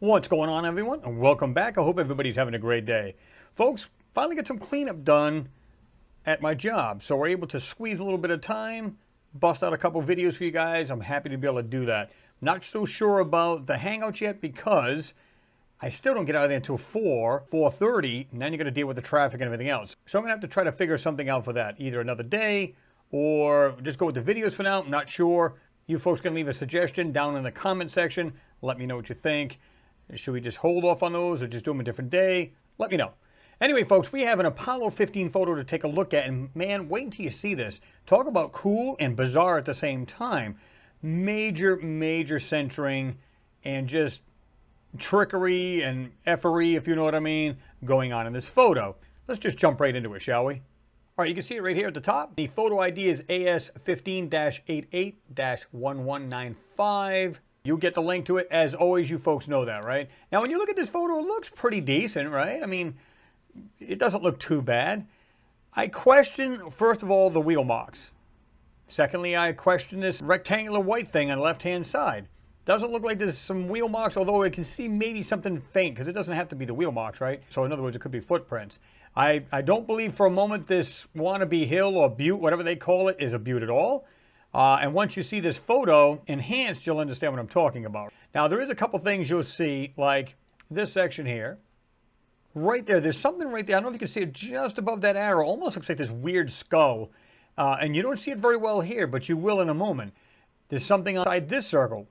What's going on, everyone? And welcome back. I hope everybody's having a great day. Folks, finally got some cleanup done at my job. So we're able to squeeze a little bit of time, bust out a couple videos for you guys. I'm happy to be able to do that. Not so sure about the Hangouts yet because I still don't get out of there until 4:30, and then you're going to deal with the traffic and everything else. So I'm going to have to try to figure something out for that, either another day or just go with the videos for now. I'm not sure. You folks can leave a suggestion down in the comment section. Let me know what you think. Should we just hold off on those or just do them a different day? Let me know. Anyway, folks, we have an Apollo 15 photo to take a look at, and man, wait until you see this. Talk about cool and bizarre at the same time. Major centering and just trickery and effery, if you know what I mean, going on in this photo. Let's just jump right into it, shall we? All right, you can see it right here at the top. The photo ID is AS15-88-1195. You'll get the link to it. As always, you folks know that, right? Now, when you look at this photo, it looks pretty decent, right? I mean, it doesn't look too bad. I question, first of all, the wheel marks. Secondly, I question this rectangular white thing on the left-hand side. Doesn't look like there's some wheel marks, although I can see maybe something faint, because it doesn't have to be the wheel marks, right? So in other words, it could be footprints. I don't believe for a moment this wannabe hill or butte, whatever they call it, is a butte at all. And once you see this photo enhanced, you'll understand what I'm talking about. Now, there is a couple things you'll see, like this section here. Right there, there's something right there. I don't know if you can see it just above that arrow. Almost looks like this weird skull. And you don't see it very well here, but you will in a moment. There's something inside this circle.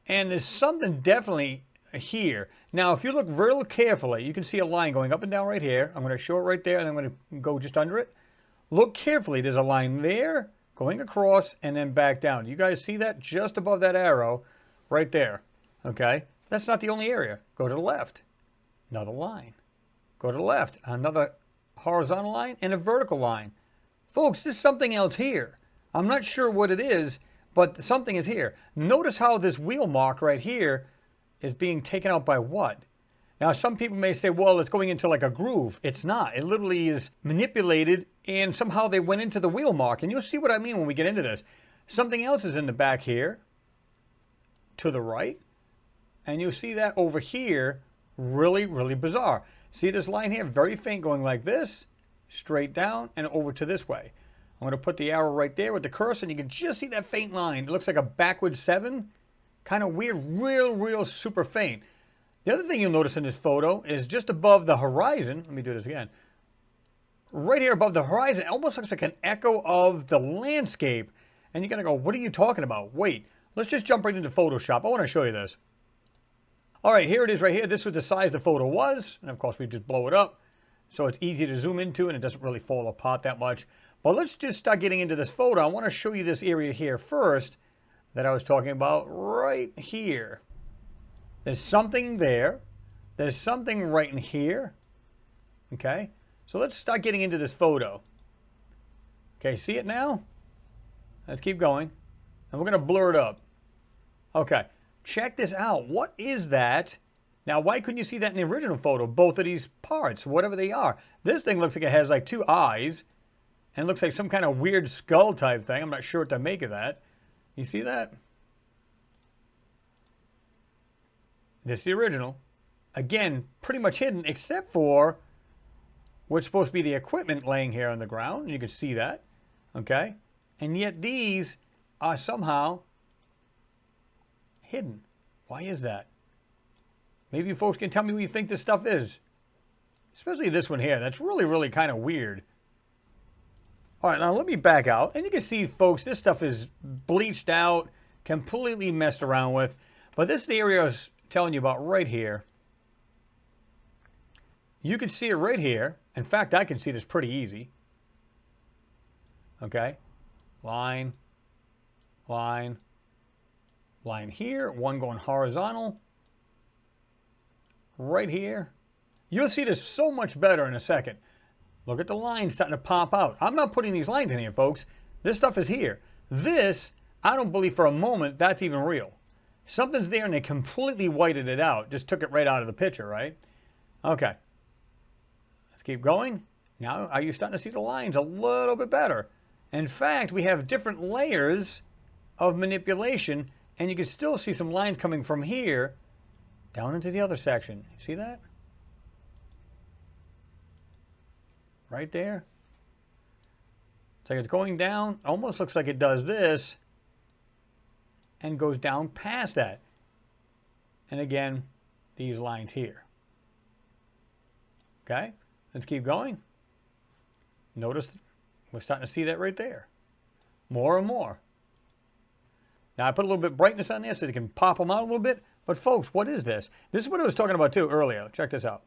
And there's something definitely here. Now, if you look real carefully, you can see a line going up and down right here. I'm going to show it right there, and I'm going to go just under it. Look carefully. There's a line there, going across, and then back down. You guys see that? Just above that arrow, right there. Okay? That's not the only area. Go to the left. Another line. Go to the left. Another horizontal line and a vertical line. Folks, there's something else here. I'm not sure what it is, but something is here. Notice how this wheel mark right here is being taken out by what? Now, some people may say, well, it's going into like a groove. It's not. It literally is manipulated, and somehow they went into the wheel mark. And you'll see what I mean when we get into this. Something else is in the back here to the right. And you'll see that over here, really bizarre. See this line here? Very faint, going like this, straight down, and over to this way. I'm going to put the arrow right there with the cursor, and you can just see that faint line. It looks like a backward 7. Kind of weird, real super faint. The other thing you'll notice in this photo is just above the horizon. Let me do this again. Right here above the horizon, it almost looks like an echo of the landscape. And you're going to go, what are you talking about? Wait, let's just jump right into Photoshop. I want to show you this. All right, here it is right here. This was the size the photo was. And of course, we just blow it up. So it's easy to zoom into, and it doesn't really fall apart that much. But let's just start getting into this photo. I want to show you this area here first that I was talking about right here. There's something there. There's something right in here. Okay, so let's start getting into this photo. Okay, see it now? Let's keep going. And we're going to blur it up. Okay, check this out. What is that? Now, why couldn't you see that in the original photo? Both of these parts, whatever they are. This thing looks like it has like 2 eyes. And it looks like some kind of weird skull type thing. I'm not sure what to make of that. You see that? This is the original. Again, pretty much hidden, except for what's supposed to be the equipment laying here on the ground. You can see that. Okay? And yet these are somehow hidden. Why is that? Maybe you folks can tell me what you think this stuff is. Especially this one here. That's really kind of weird. All right, now let me back out. And you can see, folks, this stuff is bleached out, completely messed around with. But this is the area I was telling you about right here. You can see it right here. In fact, I can see this pretty easy. Okay? Line here. One going horizontal. Right here. You'll see this so much better in a second. Look at the lines starting to pop out. I'm not putting these lines in here, folks. This stuff is here. This, I don't believe for a moment that's even real. Something's there and they completely whited it out. Just took it right out of the picture, right? Okay. Let's keep going. Now, are you starting to see the lines a little bit better? In fact, we have different layers of manipulation, and you can still see some lines coming from here down into the other section. See that? Right there. It's like it's going down. Almost looks like it does this and goes down past that. And again, these lines here. Okay, let's keep going. Notice we're starting to see that right there. More and more. Now I put a little bit of brightness on there so you can pop them out a little bit. But folks, what is this? This is what I was talking about too earlier. Check this out.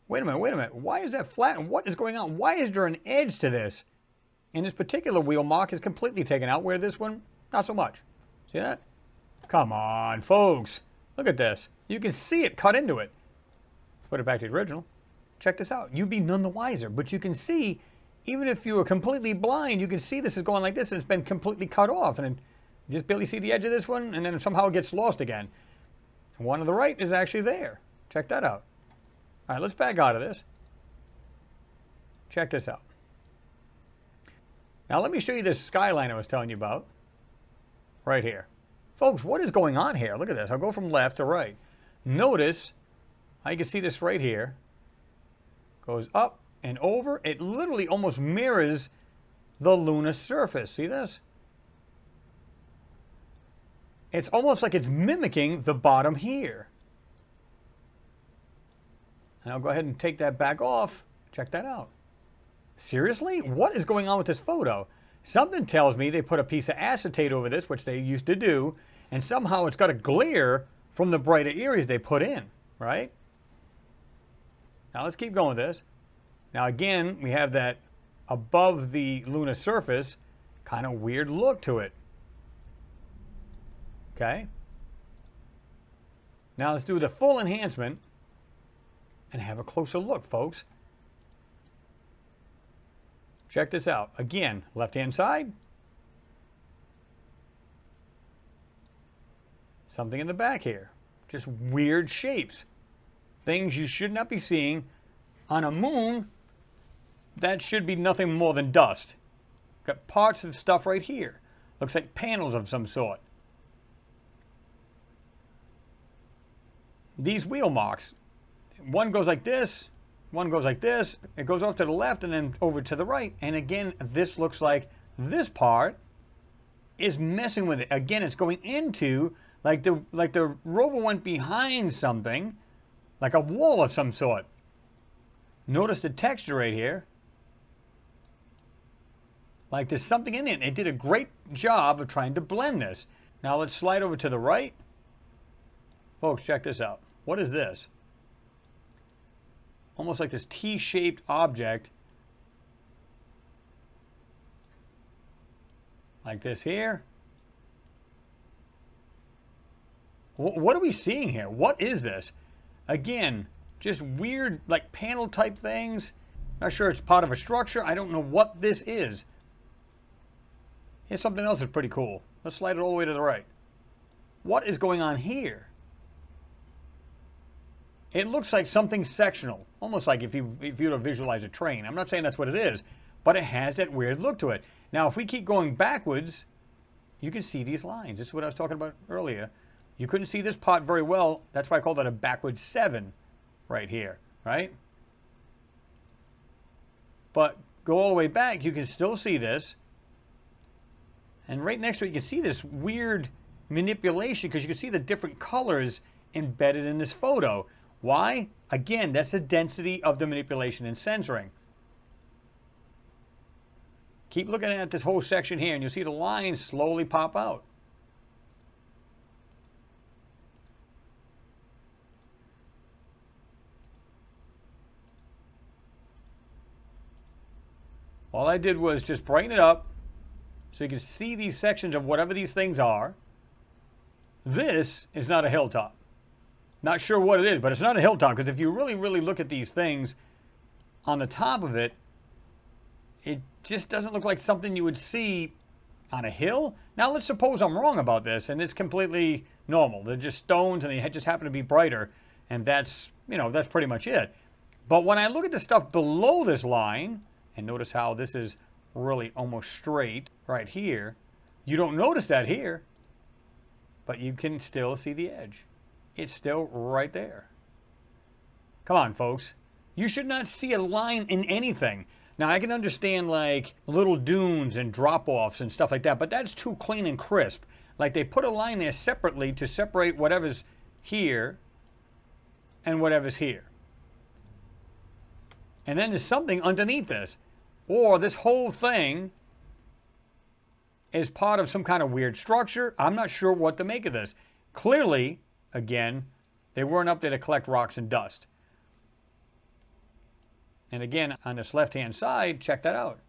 Wait a minute. Why is that flat? And what is going on? Why is there an edge to this? And this particular wheel mark is completely taken out, where this one, not so much. See that? Come on, folks. Look at this. You can see it cut into it. Let's put it back to the original. Check this out. You'd be none the wiser. But you can see, even if you were completely blind, you can see this is going like this and it's been completely cut off. And you just barely see the edge of this one, and then somehow it gets lost again. And one on the right is actually there. Check that out. All right, let's back out of this. Check this out. Now let me show you this skyline I was telling you about. Right here. Folks, what is going on here? Look at this. I'll go from left to right. Notice how you can see this right here. Goes up and over. It literally almost mirrors the lunar surface. See this? It's almost like it's mimicking the bottom here. And I'll go ahead and take that back off. Check that out. Seriously? What is going on with this photo? Something tells me they put a piece of acetate over this, which they used to do, and somehow it's got a glare from the brighter areas they put in, right? Now let's keep going with this. Now again, we have that above the lunar surface kind of weird look to it. Okay? Now let's do the full enhancement and have a closer look, folks. Check this out. Again, left-hand side. Something in the back here. Just weird shapes. Things you should not be seeing on a moon that should be nothing more than dust. Got parts of stuff right here. Looks like panels of some sort. These wheel marks. One goes like this, one goes like this, it goes off to the left and then over to the right. And again, this looks like this part is messing with it. Again, it's going into, like the rover went behind something, like a wall of some sort. Notice the texture right here. Like there's something in it. It did a great job of trying to blend this. Now let's slide over to the right. Folks, check this out. What is this? Almost like this T-shaped object. Like this here. What are we seeing here? What is this? Again, just weird like panel type things. Not sure it's part of a structure. I don't know what this is. Here's something else that's pretty cool. Let's slide it all the way to the right. What is going on here? It looks like something sectional, almost like if you were to visualize a train. I'm not saying that's what it is, but it has that weird look to it. Now, if we keep going backwards, you can see these lines. This is what I was talking about earlier. You couldn't see this part very well. That's why I call that a backwards 7 right here, right? But go all the way back, you can still see this. And right next to it, you can see this weird manipulation because you can see the different colors embedded in this photo. Why? Again, that's the density of the manipulation and censoring. Keep looking at this whole section here and you'll see the lines slowly pop out. All I did was just brighten it up so you can see these sections of whatever these things are. This is not a hilltop. Not sure what it is, but it's not a hilltop because if you really, really look at these things on the top of it, it just doesn't look like something you would see on a hill. Now, let's suppose I'm wrong about this and it's completely normal. They're just stones and they just happen to be brighter, and that's, you know, that's pretty much it. But when I look at the stuff below this line, and notice how this is really almost straight right here, you don't notice that here, but you can still see the edge. It's still right there. Come on, folks. You should not see a line in anything. Now, I can understand like little dunes and drop-offs and stuff like that, but that's too clean and crisp. Like they put a line there separately to separate whatever's here and whatever's here. And then there's something underneath this. Or this whole thing is part of some kind of weird structure. I'm not sure what to make of this. Clearly, again, they weren't up there to collect rocks and dust. And again, on this left-hand side, check that out.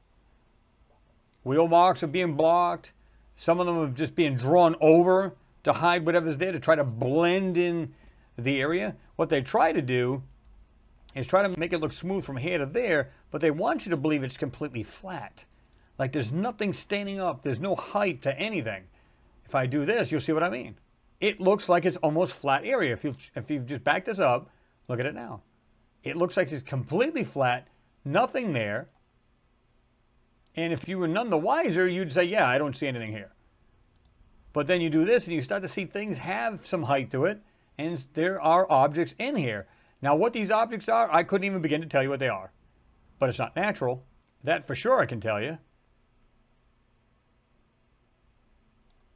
Wheel marks are being blocked. Some of them are just being drawn over to hide whatever's there, to try to blend in the area. What they try to do is try to make it look smooth from here to there, but they want you to believe it's completely flat. Like there's nothing standing up. There's no height to anything. If I do this, you'll see what I mean. It looks like it's almost flat area. If you just back this up, look at it now. It looks like it's completely flat, nothing there. And if you were none the wiser, you'd say, yeah, I don't see anything here. But then you do this and you start to see things have some height to it, and there are objects in here. Now, what these objects are, I couldn't even begin to tell you what they are. But it's not natural. That for sure I can tell you.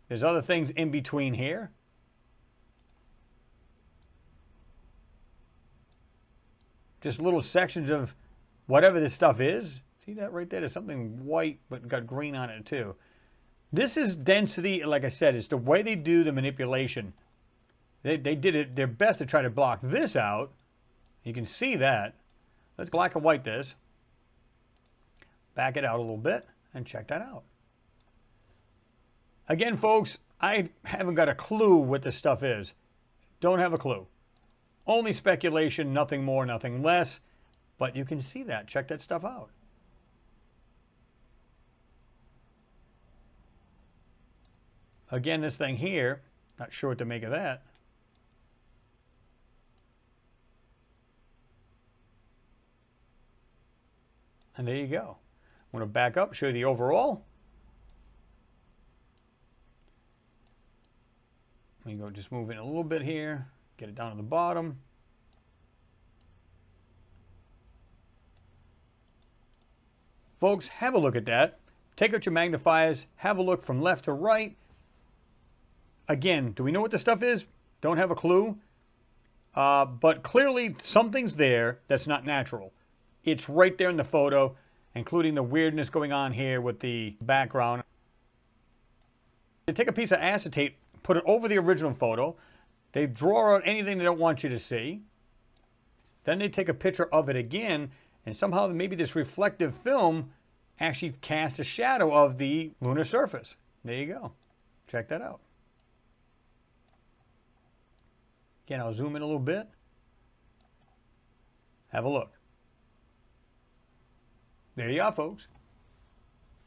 There's other things in between here. Just little sections of whatever this stuff is. See that right there? There's something white but got green on it too. This is density, like I said, it's the way they do the manipulation. They did it their best to try to block this out. You can see that. Let's black and white this. Back it out a little bit and check that out. Again, folks, I haven't got a clue what this stuff is. Don't have a clue. Only speculation, nothing more, nothing less. But you can see that. Check that stuff out. Again, this thing here, not sure what to make of that. And there you go. I'm going to back up, show you the overall. Let me go just move in a little bit here, get it down to the bottom. Folks, have a look at that. Take out your magnifiers, have a look from left to right. Again, do we know what this stuff is? Don't have a clue. But clearly something's there that's not natural. It's right there in the photo, including the weirdness going on here with the background. They take a piece of acetate, put it over the original photo. They draw out anything they don't want you to see. Then they take a picture of it again, and somehow maybe this reflective film actually casts a shadow of the lunar surface. There you go. Check that out. Again, I'll zoom in a little bit. Have a look. There you are, folks.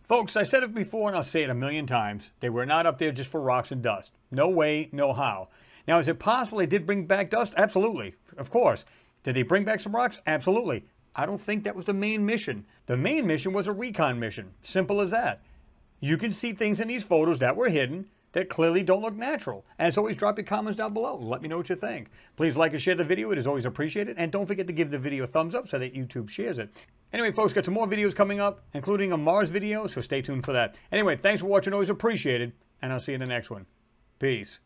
Folks, I said it before and I'll say it a million times. They were not up there just for rocks and dust. No way, no how. Now, is it possible they did bring back dust? Absolutely. Of course. Did they bring back some rocks? Absolutely. I don't think that was the main mission. The main mission was a recon mission. Simple as that. You can see things in these photos that were hidden that clearly don't look natural. As always, drop your comments down below. Let me know what you think. Please like and share the video. It is always appreciated. And don't forget to give the video a thumbs up so that YouTube shares it. Anyway, folks, got some more videos coming up, including a Mars video, so stay tuned for that. Anyway, thanks for watching. Always appreciated. And I'll see you in the next one. Peace.